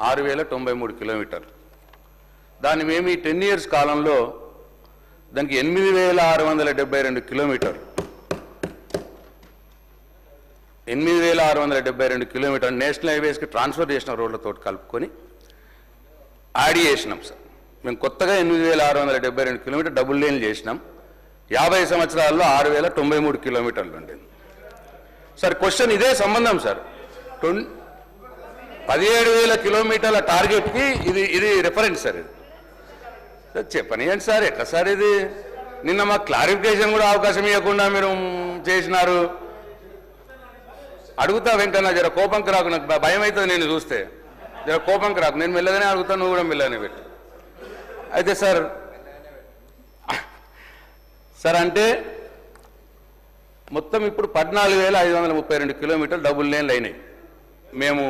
6093 కిలోమీటర్లు. దాన్ని మేము ఈ 10 years కాలంలో దానికి 8672 కిలోమీటర్లు 8672 కిలోమీటర్లు నేషనల్ హైవేస్కి ట్రాన్స్ఫర్ చేసిన రోడ్లతో కలుపుకొని యాడ్ చేసినాం సార్. మేము కొత్తగా 8672 కిలోమీటర్ డబుల్ లేన్లు చేసినాం. 50 సంవత్సరాల్లో 6093 కిలోమీటర్లు ఉండేది సార్. క్వశ్చన్ ఇదే సంబంధం సార్. 17,000 కిలోమీటర్ల టార్గెట్కి ఇది రిఫరెన్స్ సార్. ఇది చెప్పనియండి సార్. ఎట్లా సార్ ఇది? నిన్న మాకు క్లారిఫికేషన్ కూడా అవకాశం ఇవ్వకుండా మీరు చేసినారు. అడుగుతా వెంకన్న, జర కోపంకి రాకు, నాకు భయం అవుతుంది నేను చూస్తే. జర కోపంకి రాకు, నేను మెల్లగానే అడుగుతాను, నువ్వు కూడా మెల్లగానే పెట్టు. అయితే సార్ అంటే మొత్తం ఇప్పుడు 14,532 కిలోమీటర్లు డబుల్ లేన్లు అయినాయి. మేము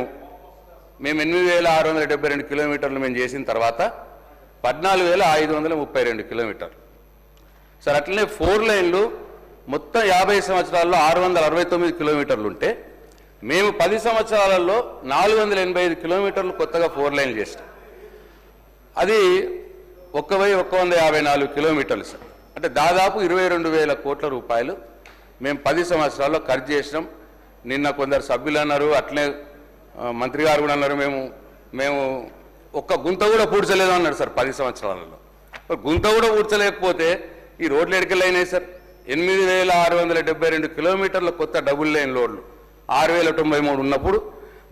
8,672 కిలోమీటర్లు మేము చేసిన తర్వాత 14,532 కిలోమీటర్లు సార్. అట్లనే 4 లైన్లు మొత్తం 50 సంవత్సరాల్లో 669 కిలోమీటర్లు ఉంటే మేము 10 సంవత్సరాలలో 485 కిలోమీటర్లు కొత్తగా 4 లైన్లు చేసినాం. అది 1,154 కిలోమీటర్లు సార్. అంటే దాదాపు 22,000 కోట్ల రూపాయలు మేము 10 సంవత్సరాల్లో ఖర్చు చేసినాం. నిన్న కొందరు సభ్యులు అన్నారు, అట్లనే మంత్రి గారు కూడా అన్నారు, మేము ఒక్క గుంత కూడా పూడ్చలేదు అన్నాడు సార్ 10 సంవత్సరాలలో. గుంత కూడా పూడ్చలేకపోతే ఈ రోడ్లు ఎడికెళ్ళి అయినాయి సార్. 8,672 కిలోమీటర్ల కొత్త డబుల్ లైన్ రోడ్లు 6,093 ఉన్నప్పుడు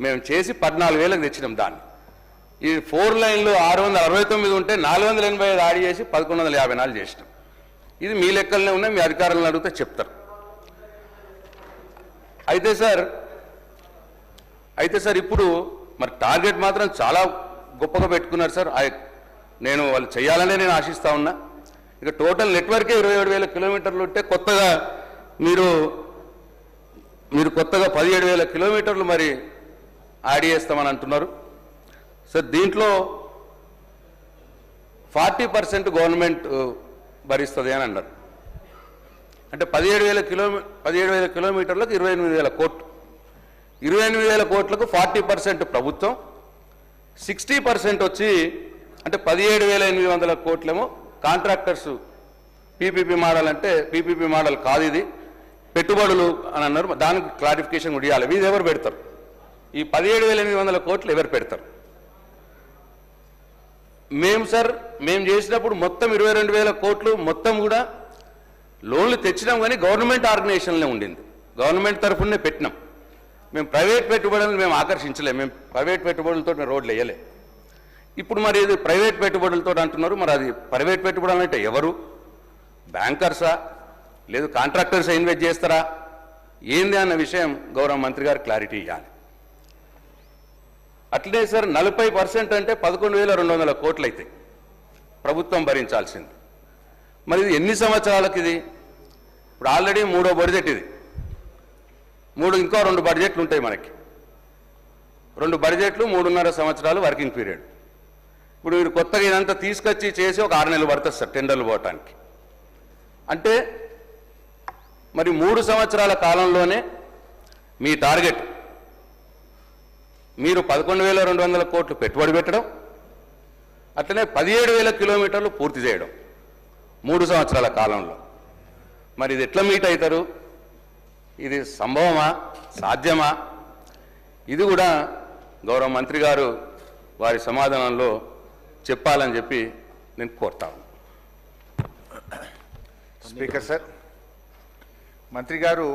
మేము చేసి 14,000కి తెచ్చినాం దాన్ని. ఈ 4 లైన్లు 669 ఉంటే 485 యాడ్ చేసి 1,154 చేసినాం. ఇది మీ లెక్కలనే ఉన్నాయి, మీ అధికారులను అడిగితే చెప్తారు. అయితే సార్ ఇప్పుడు మరి టార్గెట్ మాత్రం చాలా గొప్పగా పెట్టుకున్నారు సార్. నేను వాళ్ళు చేయాలనే నేను ఆశిస్తా ఉన్నా. ఇక టోటల్ నెట్వర్కే 27,000 కిలోమీటర్లు ఉంటే కొత్తగా మీరు కొత్తగా 17,000 కిలోమీటర్లు మరి యాడ్ చేస్తామని అంటున్నారు సార్. దీంట్లో 40% గవర్నమెంట్ భరిస్తుంది అని అన్నారు. అంటే 17,000 కిలోమీటర్లకు 28,000 కోట్లు. 28,000 కోట్లకు 40% ప్రభుత్వం, 60% వచ్చి అంటే 17,800 కోట్లేమో కాంట్రాక్టర్స్. పీపీపీ మోడల్ అంటే పీపీపీ మోడల్ కాదు, ఇది పెట్టుబడులు అని అన్నారు. దానికి క్లారిఫికేషన్ కూడా ఇవ్వాలి. ఇది ఎవరు పెడతారు? ఈ 17,800 కోట్లు ఎవరు పెడతారు? మేము చేసినప్పుడు మొత్తం 22,000 కోట్లు మొత్తం కూడా లోన్లు తెచ్చినాం, కానీ గవర్నమెంట్ ఆర్గనైజేషన్లే ఉండింది. గవర్నమెంట్ తరఫునే పెట్టినాం. మేము ప్రైవేట్ పెట్టుబడులను మేము ఆకర్షించలేము. మేము ప్రైవేట్ పెట్టుబడులతో రోడ్లు వేయలే. ఇప్పుడు మరి ఇది ప్రైవేట్ పెట్టుబడులతో అంటున్నారు. మరి అది ప్రైవేట్ పెట్టుబడులు అంటే ఎవరు? బ్యాంకర్సా, లేదు కాంట్రాక్టర్సా ఇన్వెస్ట్ చేస్తారా, ఏంది అన్న విషయం గౌరవ మంత్రి గారు క్లారిటీ ఇవ్వాలి. అట్లనే సార్ 40% అంటే 11,200 కోట్లు అవుతాయి ప్రభుత్వం భరించాల్సింది. మరి ఇది ఎన్ని సంవత్సరాలకు? ఇది ఇప్పుడు ఆల్రెడీ 3వ బడ్జెట్ ఇది. ఇంకో 2 బడ్జెట్లు ఉంటాయి మనకి. 2 బడ్జెట్లు 3.5 సంవత్సరాలు వర్కింగ్ పీరియడ్. ఇప్పుడు మీరు కొత్తగా ఇదంతా తీసుకొచ్చి చేసి ఒక 6 నెలలు పడుతుంది సార్ టెండర్లు పోవటానికి. అంటే మరి 3 సంవత్సరాల కాలంలోనే మీ టార్గెట్ మీరు 11,200 కోట్లు పెట్టుబడి పెట్టడం, అట్లనే 17,000 కిలోమీటర్లు పూర్తి చేయడం 3 సంవత్సరాల కాలంలో. మరి ఇది ఎట్లా మీట్ అవుతారు? ఇది సంభవమా, సాధ్యమా? ఇది కూడా గౌరవ మంత్రి గారు వారి సమాధానంలో చెప్పాలని చెప్పి నేను కోరుతాను. స్పీకర్ సార్, మంత్రి గారు